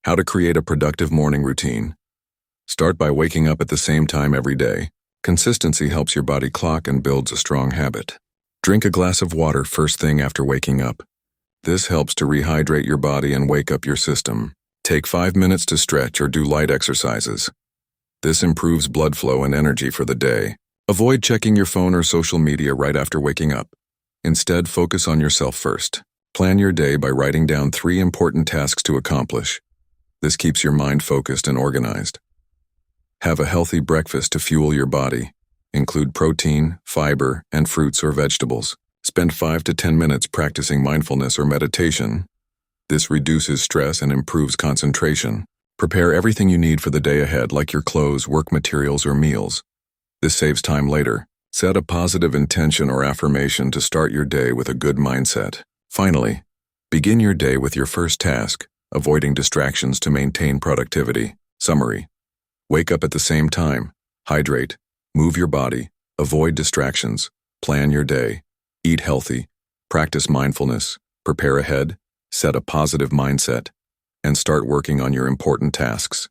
How to create a productive morning routine. Start by waking up at the same time every day. Consistency helps your body clock and builds a strong habit. Drink a glass of water first thing after waking up. This helps to rehydrate your body and wake up your system. Take 5 minutes to stretch or do light exercises. This improves blood flow and energy for the day. Avoid checking your phone or social media right after waking up. Instead, focus on yourself first. Plan your day by writing down 3 important tasks to accomplish. This keeps your mind focused and organized. Have a healthy breakfast to fuel your body. Include protein, fiber, and fruits or vegetables. Spend 5 to 10 minutes practicing mindfulness or meditation. This reduces stress and improves concentration. Prepare everything you need for the day ahead, like your clothes, work materials, or meals. This saves time later. Set a positive intention or affirmation to start your day with a good mindset. Finally, begin your day with your first task, avoiding distractions to maintain productivity. Summary: wake up at the same time, hydrate, move your body, avoid distractions, plan your day, eat healthy, practice mindfulness, prepare ahead, set a positive mindset, and start working on your important tasks.